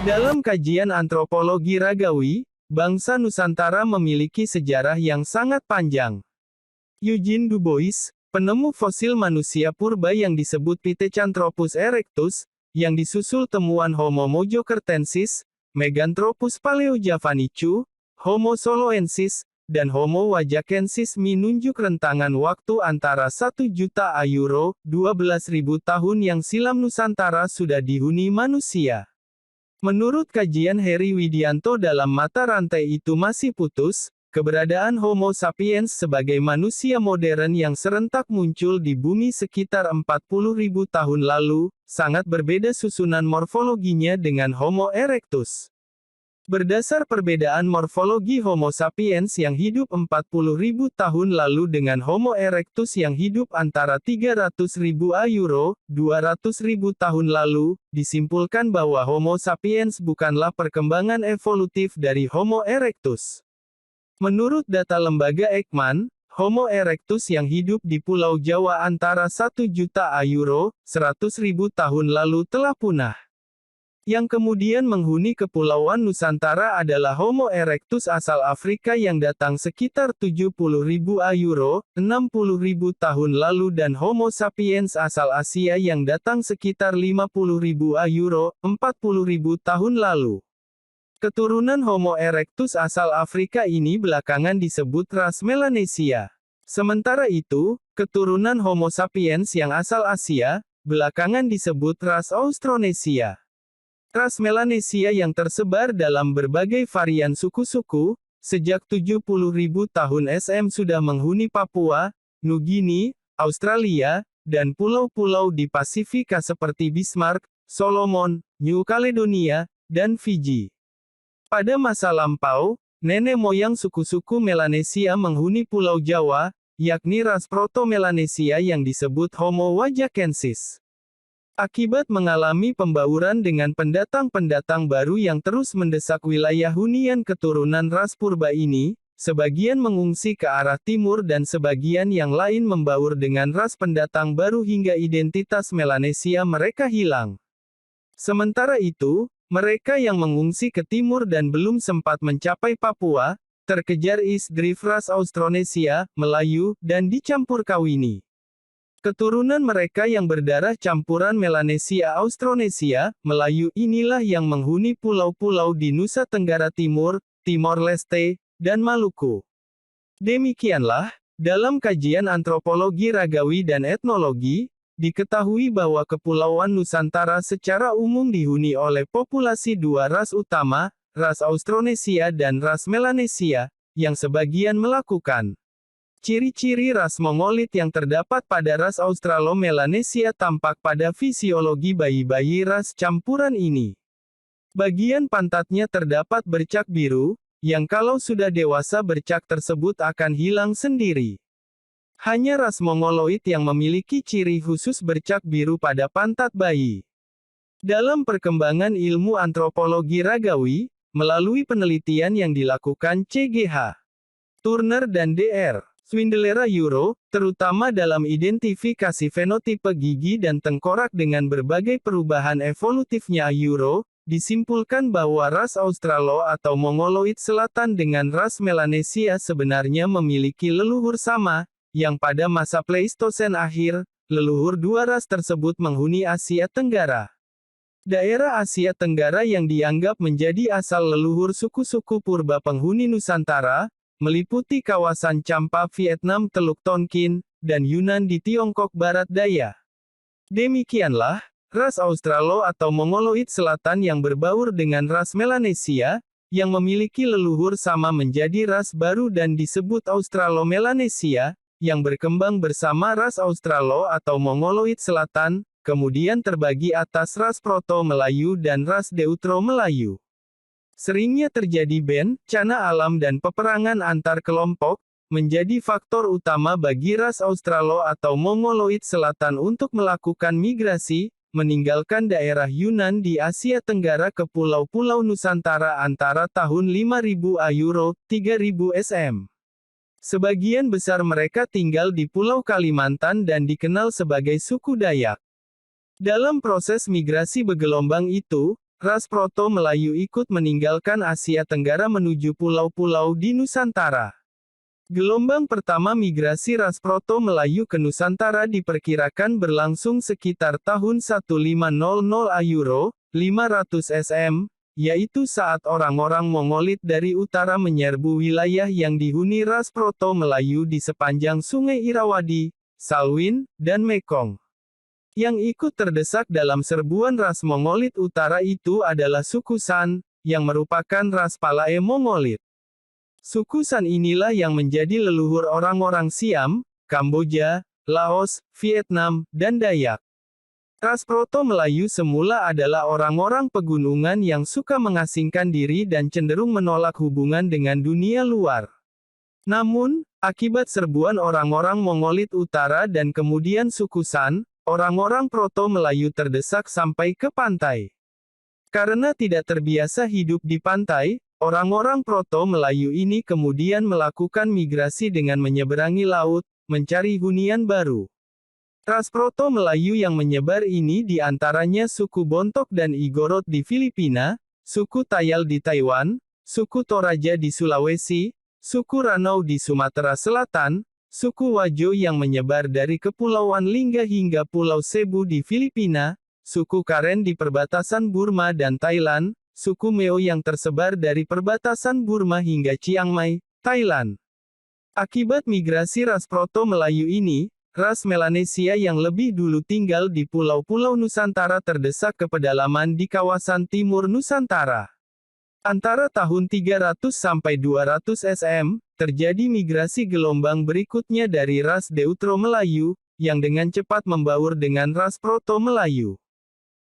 Dalam kajian antropologi ragawi, bangsa Nusantara memiliki sejarah yang sangat panjang. Eugene Du Bois, penemu fosil manusia purba yang disebut Pithecanthropus erectus, yang disusul temuan Homo mojokertensis, Meganthropus paleojavanicus, Homo soloensis, dan Homo wajakensis menunjuk rentangan waktu antara 1 juta Euro, 12.000 tahun yang silam Nusantara sudah dihuni manusia. Menurut kajian Heri Widianto dalam mata rantai itu masih putus, keberadaan Homo sapiens sebagai manusia modern yang serentak muncul di bumi sekitar 40.000 tahun lalu, sangat berbeda susunan morfologinya dengan Homo erectus. Berdasar perbedaan morfologi Homo sapiens yang hidup 40.000 tahun lalu dengan Homo erectus yang hidup antara 300.000 Euro, 200.000 tahun lalu, disimpulkan bahwa Homo sapiens bukanlah perkembangan evolutif dari Homo erectus. Menurut data lembaga Ekman, Homo erectus yang hidup di Pulau Jawa antara 1 juta Euro, 100.000 tahun lalu telah punah. Yang kemudian menghuni kepulauan Nusantara adalah Homo erectus asal Afrika yang datang sekitar 70.000 Euro, 60.000 tahun lalu dan Homo sapiens asal Asia yang datang sekitar 50.000 Euro, 40.000 tahun lalu. Keturunan Homo erectus asal Afrika ini belakangan disebut ras Melanesia. Sementara itu, keturunan Homo sapiens yang asal Asia, belakangan disebut ras Austronesia. Ras Melanesia yang tersebar dalam berbagai varian suku-suku, sejak 70.000 tahun SM sudah menghuni Papua, Nugini, Australia, dan pulau-pulau di Pasifika seperti Bismarck, Solomon, New Caledonia, dan Fiji. Pada masa lampau, nenek moyang suku-suku Melanesia menghuni Pulau Jawa, yakni ras Proto-Melanesia yang disebut Homo wajakensis. Akibat mengalami pembauran dengan pendatang-pendatang baru yang terus mendesak wilayah hunian keturunan ras purba ini, sebagian mengungsi ke arah timur dan sebagian yang lain membaur dengan ras pendatang baru hingga identitas Melanesia mereka hilang. Sementara itu, mereka yang mengungsi ke timur dan belum sempat mencapai Papua, terkejar East Drift ras Austronesia, Melayu, dan dicampur kawini. Keturunan mereka yang berdarah campuran Melanesia Austronesia, Melayu inilah yang menghuni pulau-pulau di Nusa Tenggara Timur, Timor Leste, dan Maluku. Demikianlah, dalam kajian antropologi ragawi dan etnologi, diketahui bahwa Kepulauan Nusantara secara umum dihuni oleh populasi dua ras utama, ras Austronesia dan ras Melanesia, yang sebagian melakukan. Ciri-ciri ras Mongolit yang terdapat pada ras Australo-Melanesia tampak pada fisiologi bayi-bayi ras campuran ini. Bagian pantatnya terdapat bercak biru, yang kalau sudah dewasa bercak tersebut akan hilang sendiri. Hanya ras Mongoloid yang memiliki ciri khusus bercak biru pada pantat bayi. Dalam perkembangan ilmu antropologi ragawi, melalui penelitian yang dilakukan C.G.H. Turner dan Dr. Swindelera Euro, terutama dalam identifikasi fenotipe gigi dan tengkorak dengan berbagai perubahan evolutifnya Euro, disimpulkan bahwa ras Australo atau Mongoloid Selatan dengan ras Melanesia sebenarnya memiliki leluhur sama, yang pada masa Pleistosen akhir, leluhur dua ras tersebut menghuni Asia Tenggara. Daerah Asia Tenggara yang dianggap menjadi asal leluhur suku-suku purba penghuni Nusantara, meliputi kawasan Champa Vietnam Teluk Tonkin, dan Yunnan di Tiongkok Barat Daya. Demikianlah, ras Australo atau Mongoloid Selatan yang berbaur dengan ras Melanesia, yang memiliki leluhur sama menjadi ras baru dan disebut Australo-Melanesia, yang berkembang bersama ras Australo atau Mongoloid Selatan, kemudian terbagi atas ras Proto-Melayu dan ras Deutero-Melayu. Seringnya terjadi bencana alam dan peperangan antar kelompok, menjadi faktor utama bagi ras Australo atau Mongoloid Selatan untuk melakukan migrasi, meninggalkan daerah Yunnan di Asia Tenggara ke pulau-pulau Nusantara antara tahun 5000 Euro, 3000 SM. Sebagian besar mereka tinggal di Pulau Kalimantan dan dikenal sebagai suku Dayak. Dalam proses migrasi bergelombang itu, ras Proto-Melayu ikut meninggalkan Asia Tenggara menuju pulau-pulau di Nusantara. Gelombang pertama migrasi ras Proto-Melayu ke Nusantara diperkirakan berlangsung sekitar tahun 1500 Euro, 500 SM, yaitu saat orang-orang Mongolit dari utara menyerbu wilayah yang dihuni ras Proto-Melayu di sepanjang Sungai Irrawaddy, Salween, dan Mekong. Yang ikut terdesak dalam serbuan ras Mongolit utara itu adalah suku San, yang merupakan ras Palae Mongolit. Suku San inilah yang menjadi leluhur orang-orang Siam, Kamboja, Laos, Vietnam, dan Dayak. Ras Proto-Melayu semula adalah orang-orang pegunungan yang suka mengasingkan diri dan cenderung menolak hubungan dengan dunia luar. Namun, akibat serbuan orang-orang Mongolit Utara dan kemudian suku San, orang-orang Proto-Melayu terdesak sampai ke pantai. Karena tidak terbiasa hidup di pantai, orang-orang Proto-Melayu ini kemudian melakukan migrasi dengan menyeberangi laut, mencari hunian baru. Ras Proto-Melayu yang menyebar ini diantaranya suku Bontok dan Igorot di Filipina, suku Tayal di Taiwan, suku Toraja di Sulawesi, suku Ranau di Sumatera Selatan, suku Wajo yang menyebar dari Kepulauan Lingga hingga Pulau Cebu di Filipina, suku Karen di perbatasan Burma dan Thailand, suku Meo yang tersebar dari perbatasan Burma hingga Chiang Mai, Thailand. Akibat migrasi ras Proto-Melayu ini, ras Melanesia yang lebih dulu tinggal di pulau-pulau Nusantara terdesak ke pedalaman di kawasan timur Nusantara. Antara tahun 300 sampai 200 SM, terjadi migrasi gelombang berikutnya dari ras Deutero-Melayu, yang dengan cepat membaur dengan ras Proto-Melayu.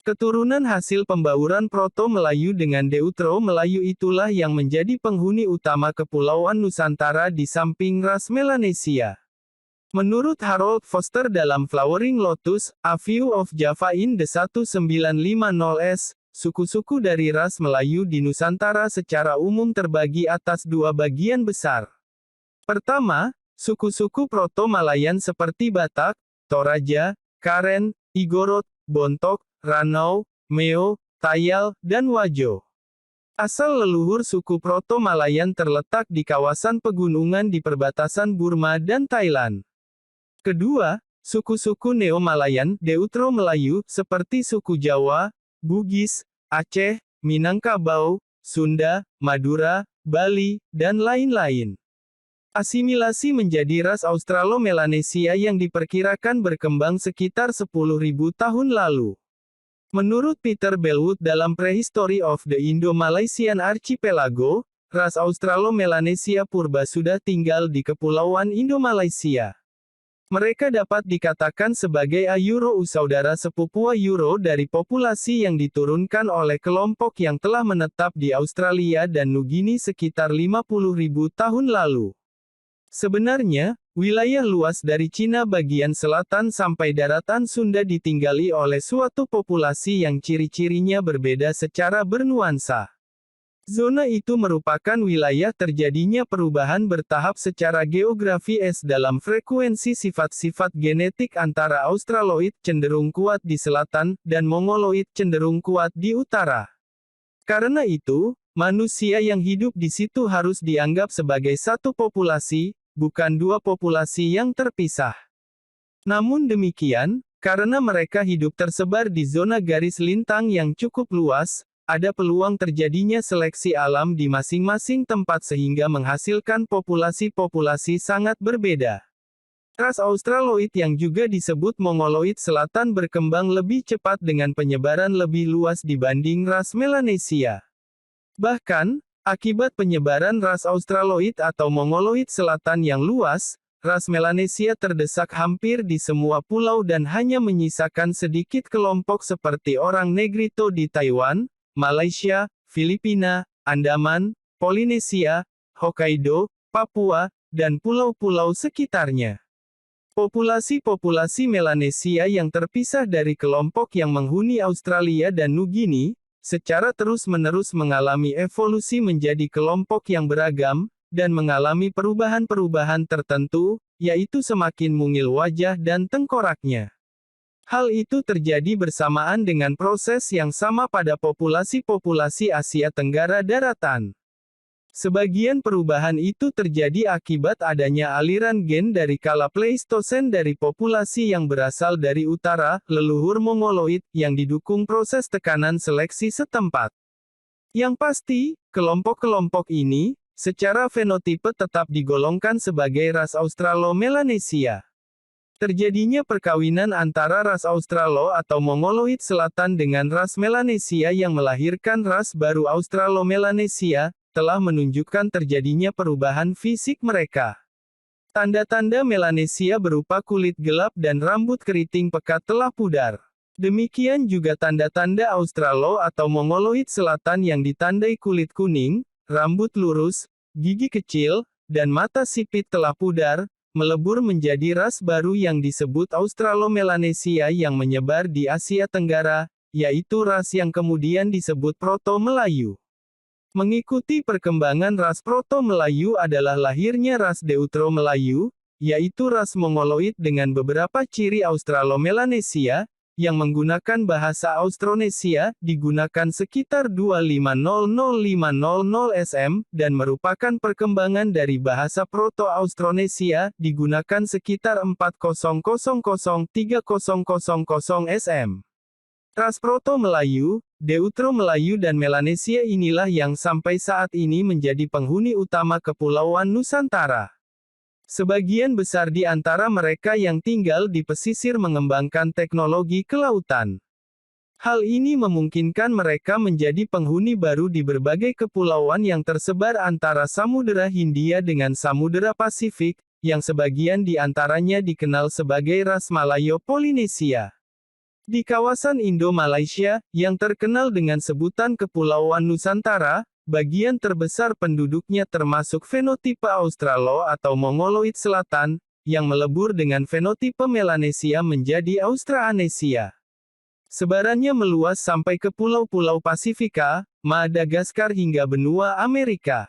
Keturunan hasil pembauran Proto-Melayu dengan Deutero-Melayu itulah yang menjadi penghuni utama Kepulauan Nusantara di samping ras Melanesia. Menurut Harold Foster dalam Flowering Lotus, A View of Java in the 1950s, suku-suku dari ras Melayu di Nusantara secara umum terbagi atas dua bagian besar. Pertama, suku-suku Proto-Malayan seperti Batak, Toraja, Karen, Igorot, Bontok, Ranau, Meo, Tayal, dan Wajo. Asal leluhur suku Proto-Malayan terletak di kawasan pegunungan di perbatasan Burma dan Thailand. Kedua, suku-suku Neo-Malayan, Deutero-Melayu, seperti suku Jawa, Bugis, Aceh, Minangkabau, Sunda, Madura, Bali, dan lain-lain. Asimilasi menjadi ras Australo-Melanesia yang diperkirakan berkembang sekitar 10.000 tahun lalu. Menurut Peter Bellwood dalam Prehistory of the Indo-Malaysian Archipelago, ras Australo-Melanesia purba sudah tinggal di Kepulauan Indo-Malaysia. Mereka dapat dikatakan sebagai Ayuro saudara sepupu Ayuro dari populasi yang diturunkan oleh kelompok yang telah menetap di Australia dan Nugini sekitar 50.000 tahun lalu. Sebenarnya, wilayah luas dari Cina bagian selatan sampai daratan Sunda ditinggali oleh suatu populasi yang ciri-cirinya berbeda secara bernuansa. Zona itu merupakan wilayah terjadinya perubahan bertahap secara geografis dalam frekuensi sifat-sifat genetik antara Australoid cenderung kuat di selatan, dan Mongoloid cenderung kuat di utara. Karena itu, manusia yang hidup di situ harus dianggap sebagai satu populasi, bukan dua populasi yang terpisah. Namun demikian, karena mereka hidup tersebar di zona garis lintang yang cukup luas, ada peluang terjadinya seleksi alam di masing-masing tempat sehingga menghasilkan populasi-populasi sangat berbeda. Ras Australoid yang juga disebut Mongoloid Selatan berkembang lebih cepat dengan penyebaran lebih luas dibanding ras Melanesia. Bahkan, akibat penyebaran ras Australoid atau Mongoloid Selatan yang luas, ras Melanesia terdesak hampir di semua pulau dan hanya menyisakan sedikit kelompok seperti orang Negrito di Taiwan, Malaysia, Filipina, Andaman, Polinesia, Hokkaido, Papua, dan pulau-pulau sekitarnya. Populasi-populasi Melanesia yang terpisah dari kelompok yang menghuni Australia dan Nugini, secara terus-menerus mengalami evolusi menjadi kelompok yang beragam, dan mengalami perubahan-perubahan tertentu, yaitu semakin mungil wajah dan tengkoraknya. Hal itu terjadi bersamaan dengan proses yang sama pada populasi-populasi Asia Tenggara daratan. Sebagian perubahan itu terjadi akibat adanya aliran gen dari kala Pleistosen dari populasi yang berasal dari utara, leluhur Mongoloid, yang didukung proses tekanan seleksi setempat. Yang pasti, kelompok-kelompok ini, secara fenotipe tetap digolongkan sebagai ras Australo-Melanesia. Terjadinya perkawinan antara ras Australo atau Mongoloid Selatan dengan ras Melanesia yang melahirkan ras baru Australo-Melanesia, telah menunjukkan terjadinya perubahan fisik mereka. Tanda-tanda Melanesia berupa kulit gelap dan rambut keriting pekat telah pudar. Demikian juga tanda-tanda Australo atau Mongoloid Selatan yang ditandai kulit kuning, rambut lurus, gigi kecil, dan mata sipit telah pudar, melebur menjadi ras baru yang disebut Australo-Melanesia yang menyebar di Asia Tenggara, yaitu ras yang kemudian disebut Proto-Melayu. Mengikuti perkembangan ras Proto-Melayu adalah lahirnya ras Deutero-Melayu, yaitu ras Mongoloid dengan beberapa ciri Australo-Melanesia, yang menggunakan bahasa Austronesia, digunakan sekitar 2500500 SM, dan merupakan perkembangan dari bahasa Proto-Austronesia, digunakan sekitar 40003000 SM. Ras Proto-Melayu, Deutero-Melayu dan Melanesia inilah yang sampai saat ini menjadi penghuni utama Kepulauan Nusantara. Sebagian besar di antara mereka yang tinggal di pesisir mengembangkan teknologi kelautan. Hal ini memungkinkan mereka menjadi penghuni baru di berbagai kepulauan yang tersebar antara Samudera Hindia dengan Samudera Pasifik, yang sebagian di antaranya dikenal sebagai ras Malayo-Polinesia. Di kawasan Indo-Malaysia, yang terkenal dengan sebutan Kepulauan Nusantara, bagian terbesar penduduknya termasuk fenotipe Australo atau Mongoloid Selatan, yang melebur dengan fenotipe Melanesia menjadi Austraanesia. Sebarannya meluas sampai ke pulau-pulau Pasifika, Madagaskar hingga benua Amerika.